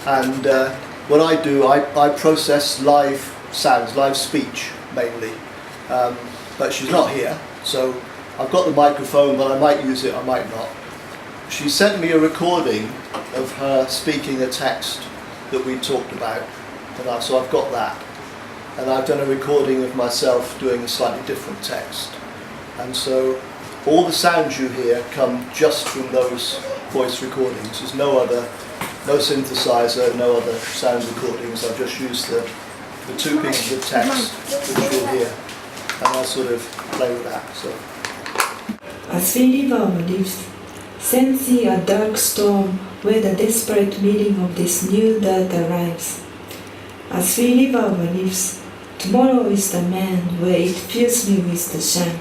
And what I do, I process live sounds, live speech mainly. But she's not here, so I've got the microphone, but I might use it, I might not. She sent me a recording of her speaking a text that we talked about, and so I've got that. And I've done a recording of myself doing a slightly different text. And so all the sounds you hear come just from those voice recordings. There's no synthesizer, no other sound recordings. I've just used the two pieces of text which you'll hear, and I'll sort of play with that. So. As we live our lives, sensing a dark storm where the desperate meaning of this new death arrives. As we live our lives, tomorrow is the man where it fills me with the shine.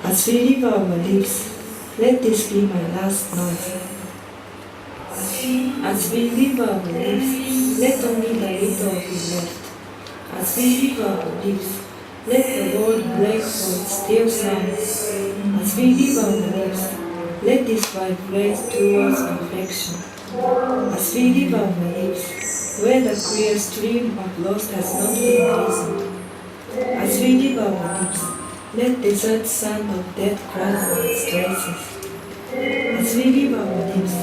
As we live our lives, let this be my last noise. As we live our lives, let only the little be left. As we live our lives, let the world break for its still sounds. As we live our lives, let this vibrate towards perfection. As we live our lives, where the clear stream of lost has not been reasoned. As we live our lives, let desert sound of death cries on its traces. As we live our lives,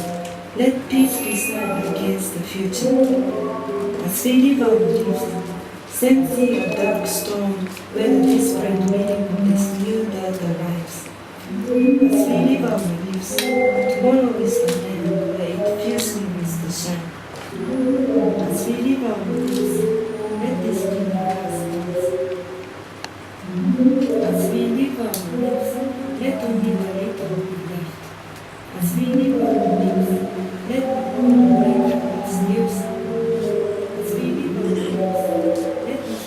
let peace be silent against the future. As we live our lives, sensing a dark storm where the desperate meaning of this new death arrives. As we live our lives, tomorrow is the man where it fills me with the shine. As we live our lives, let this be my last noise. As we live our lives, let only the little be left. As we live our lives, let the world break for its new sound. As we live our lives, let this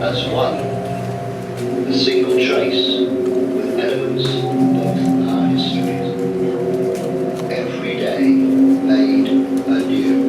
as one, a single trace with elements of our histories. Every day made anew.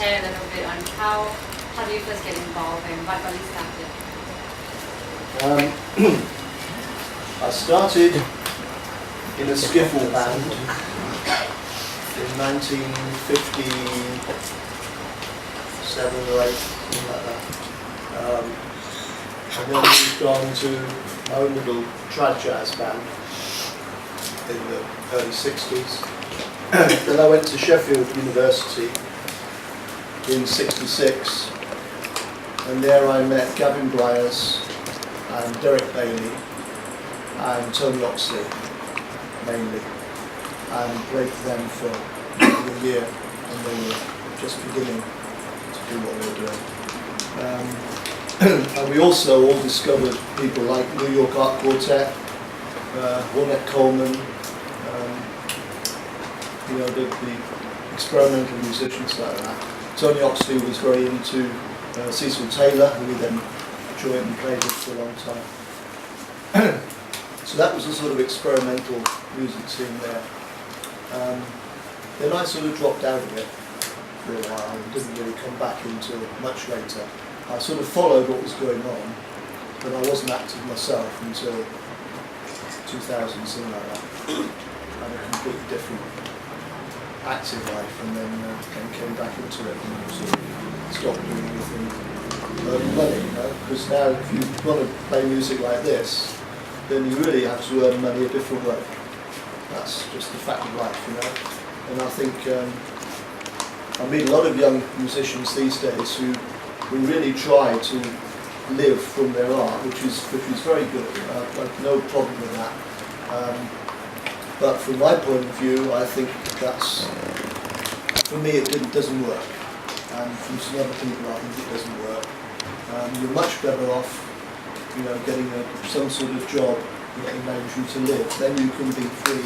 share a little bit on how do you first get involved and what got you started? I started in a skiffle band in 1957 or 8, something like that. And then moved on to my own little trad jazz band in the early 60s. Then I went to Sheffield University in 66, and there I met Gavin Bryars and Derek Bailey and Tony Oxley mainly, and played for them for a year, and they were just beginning to do what they were doing. And we also all discovered people like New York Art Quartet, Ornette Coleman, you know, the experimental musicians like that. Tony Oxley was very into Cecil Taylor, who we then joined and played with for a long time. So that was a sort of experimental music scene there. Then I sort of dropped out of it for a while and didn't really come back until much later. I sort of followed what was going on, but I wasn't active myself until 2000, something like that. I had a completely different active life, and then came back into it and sort of stopped doing anything earning money, you know, because now if you want to play music like this, then you really have to earn money a different way. That's just the fact of life, you know. And I think I meet a lot of young musicians these days who really try to live from their art, which is very good. I've no problem with that. But from my point of view, I think that's, for me, it doesn't work. And from some other people, I think it doesn't work. You're much better off, you know, getting some sort of job that enables you to live. Then you can be free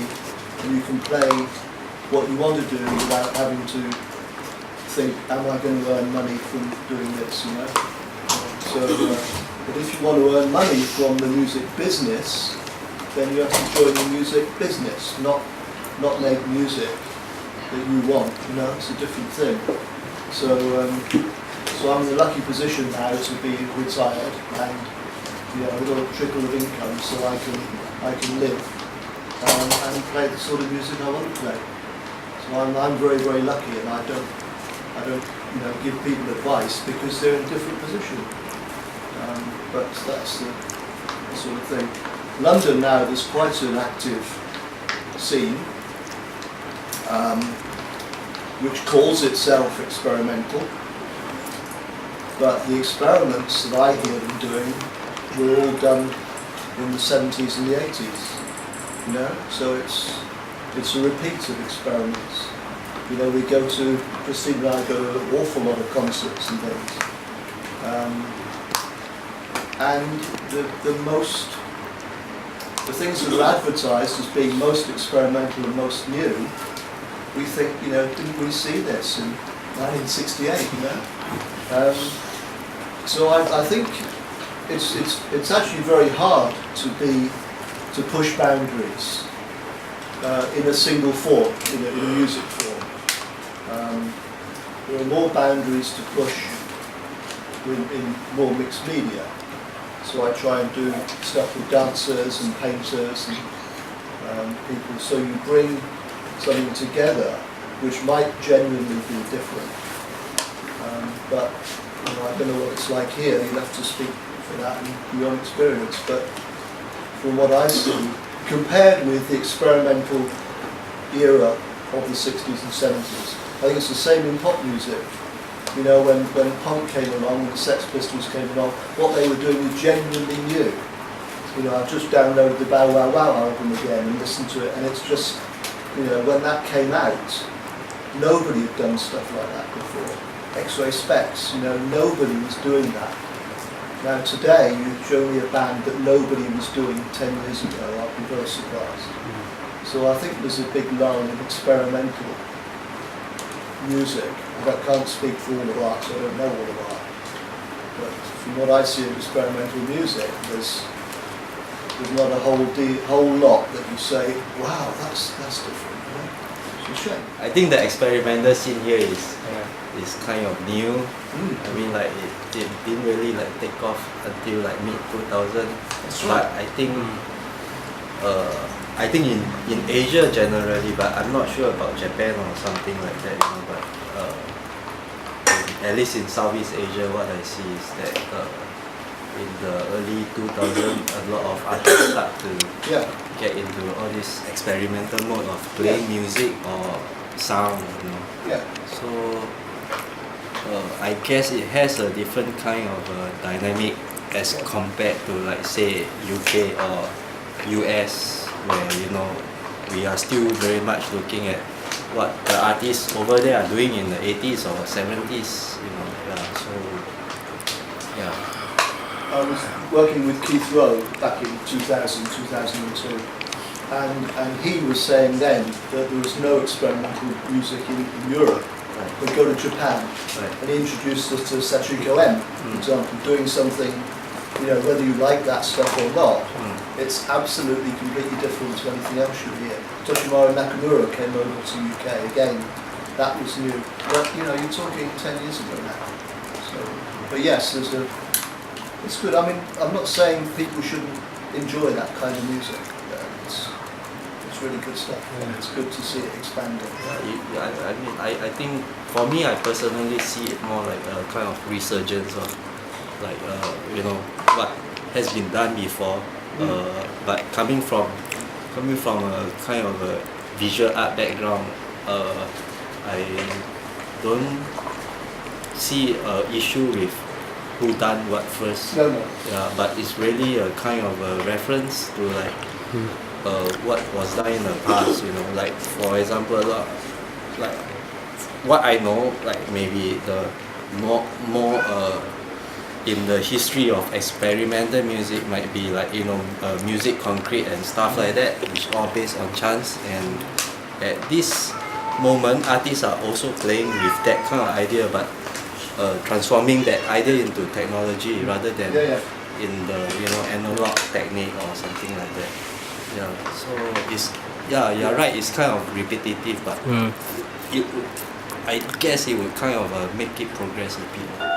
and you can play what you want to do without having to think, am I going to earn money from doing this, you know? So, but if you want to earn money from the music business, then you have to join the music business, not make music that you want, you know, it's a different thing. So I'm in a lucky position now to be retired and, you know, a little trickle of income so I can live and play the sort of music I want to play. So I'm very, very lucky, and I don't you know, give people advice because they're in a different position. But that's the sort of thing. London now, there's quite an active scene which calls itself experimental, but the experiments that I hear them doing were all done in the 70s and the 80s, you know, so it's a repeat of experiments. You know, Christine and I go to an awful lot of concerts and things, and the things that are advertised as being most experimental and most new, we think, you know, didn't we see this in 1968, you know? So I think it's actually very hard to push boundaries in a single form, in a music form. There are more boundaries to push in more mixed media. So I try and do stuff with dancers and painters and people. So you bring something together which might genuinely be different. But you know, I don't know what it's like here. You'll have to speak for that and your own experience. But from what I see, compared with the experimental era of the 60s and 70s, I think it's the same in pop music. You know, when punk came along, when the Sex Pistols came along, what they were doing was genuinely new. You know, I've just downloaded the Bow Wow Wow album again and listened to it, and it's just, you know, when that came out, nobody had done stuff like that before. X-Ray Specs, you know, nobody was doing that. Now today, you show me a band that nobody was doing 10 years ago, I'll be very surprised. So I think there's a big lull in experimental music. I can't speak for all of art, so I don't know all of art. But from what I see of experimental music, there's not a whole lot that you say, wow, that's different. You know? It's a shame. I think the experimental scene here is is kind of new. I mean, like it didn't really like take off until like mid 2000. But I think in Asia generally, but I'm not sure about Japan or something like that. You know, but at least in Southeast Asia, what I see is that in the early 2000s, a lot of artists start to get into all this experimental mode of playing music or sound, you know. Yeah. So I guess it has a different kind of dynamic as compared to like say UK or US, where you know we are still very much looking at what the artists over there are doing in the 80s or 70s, you know. Yeah, so yeah. I was working with Keith Rowe back in 2000, 2002, and he was saying then that there was no experimental music in Europe. Right. We'd go to Japan, Right. and he introduced us to Sachiko M, for example, doing something, you know, whether you like that stuff or not, it's absolutely completely different to anything else you hear. Toshimaro Nakamura came over to UK again, that was new. But, you know, you're talking 10 years ago now. So, but yes, it's good. I mean, I'm not saying people shouldn't enjoy that kind of music. It's really good stuff. And it's good to see it expanding. I mean, I think for me, I personally see it more like a kind of resurgence of like you know what has been done before, but coming from a kind of a visual art background, I don't see an issue with who done what first. No. Yeah, but it's really a kind of a reference to like what was done in the past, you know, like for example, like what I know, like maybe the more in the history of experimental music might be like, you know, music concrete and stuff like that, which all based on chance. And at this moment, artists are also playing with that kind of idea, but transforming that idea into technology rather than in the, you know, analog technique or something like that. Yeah, so it's, yeah, you're right, it's kind of repetitive, but it would, I guess it would kind of make it progress a bit.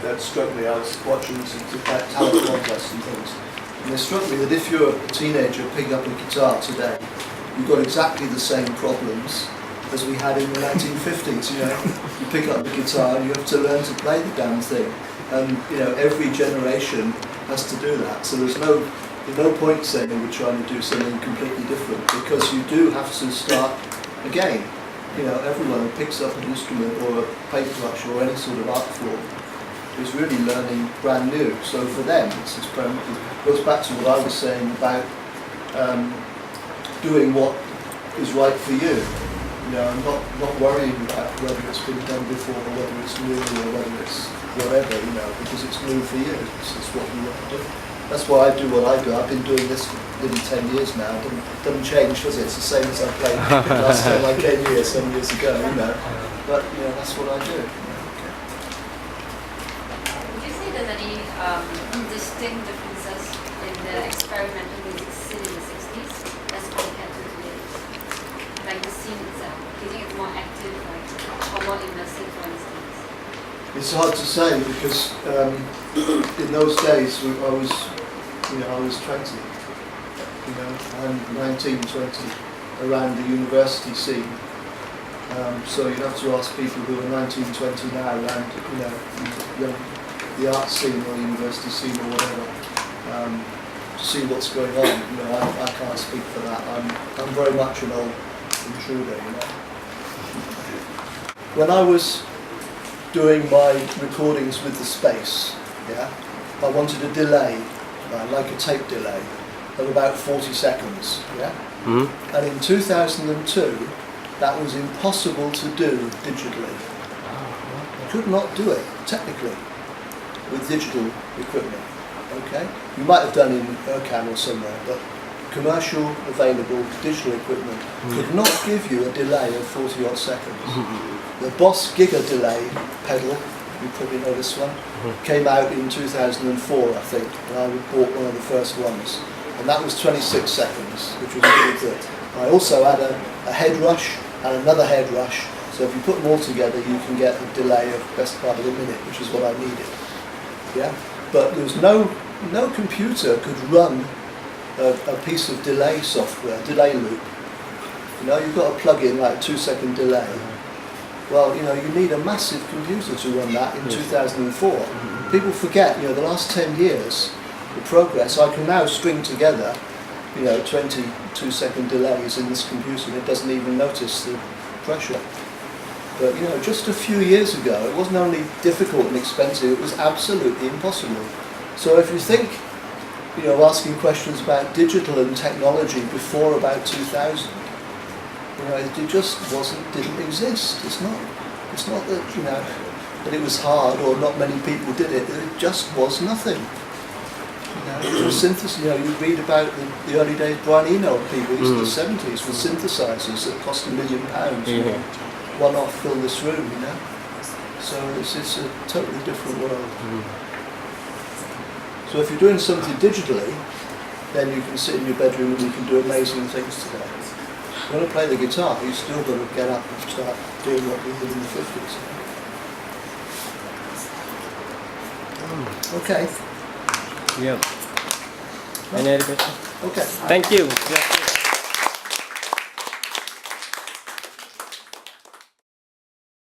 that struck me. I was watching some talent contests and things, and it struck me that if you're a teenager picking up a guitar today, you've got exactly the same problems as we had in the 1950s. You know, you pick up the guitar and you have to learn to play the damn thing, and you know every generation has to do that. So there's no point saying we're trying to do something completely different, because you do have to start again. You know, everyone who picks up an instrument or a paintbrush or any sort of art form is really learning brand new. So for them, it goes back to what I was saying about doing what is right for you. You know, and not worrying about whether it's been done before or whether it's new or whether it's whatever, you know, because it's new for you. It's what you want to do. That's why I do what I do. I've been doing this for nearly 10 years now. It doesn't change, does it? It's the same as I played last time I came here some years ago, you know. But, you know, that's what I do. Would you say there's any distinct differences in the experimental music scene in the 60s as compared to today? Like the scene itself. Do you think it's more active, like, or more immersive, for instance? It's hard to say, because in those days I was 20, you know, and 19, 20, around the university scene. So you'd have to ask people who are 19, 20 now around, you know, the art scene or the university scene or whatever, to see what's going on. You know, I can't speak for that. I'm very much an old intruder, you know. When I was doing my recordings with the space, yeah, I wanted a delay, like a tape delay, of about 40 seconds, yeah? Mm-hmm. And in 2002, that was impossible to do digitally. I could not do it, technically, with digital equipment, okay? You might have done in IARC or somewhere, but commercial available digital equipment could not give you a delay of 40 odd seconds. The Boss Giga delay pedal, you probably know this one, came out in 2004, I think, and I bought one of the first ones. And that was 26 seconds, which was really good. I also had a head rush and another head rush, so if you put them all together, you can get a delay of best part of a minute, which is what I needed. Yeah, but there was no computer could run a piece of delay software, delay loop. You know, you've got to plug in like a 2-second delay. Well, you know, you need a massive computer to run that in 2004. People forget, you know, the last 10 years, the progress. I can now string together, you know, 22-second delays in this computer, and it doesn't even notice the pressure. But, you know, just a few years ago, it wasn't only difficult and expensive, it was absolutely impossible. So if you think, you know, asking questions about digital and technology before about 2000, you know, it just didn't exist. It's not that, you know, that it was hard or not many people did it. It just was nothing. You know, synthesis. You know, you read about the early days. Brian Eno and people in the 70s with synthesizers that cost £1 million. You know, one off fill this room. You know, so it's a totally different world. So if you're doing something digitally, then you can sit in your bedroom and you can do amazing things today. If you want to play the guitar, you've still got to get up and start doing what we did in the 50s. Okay. Yeah. Any other questions? Okay. Thank you.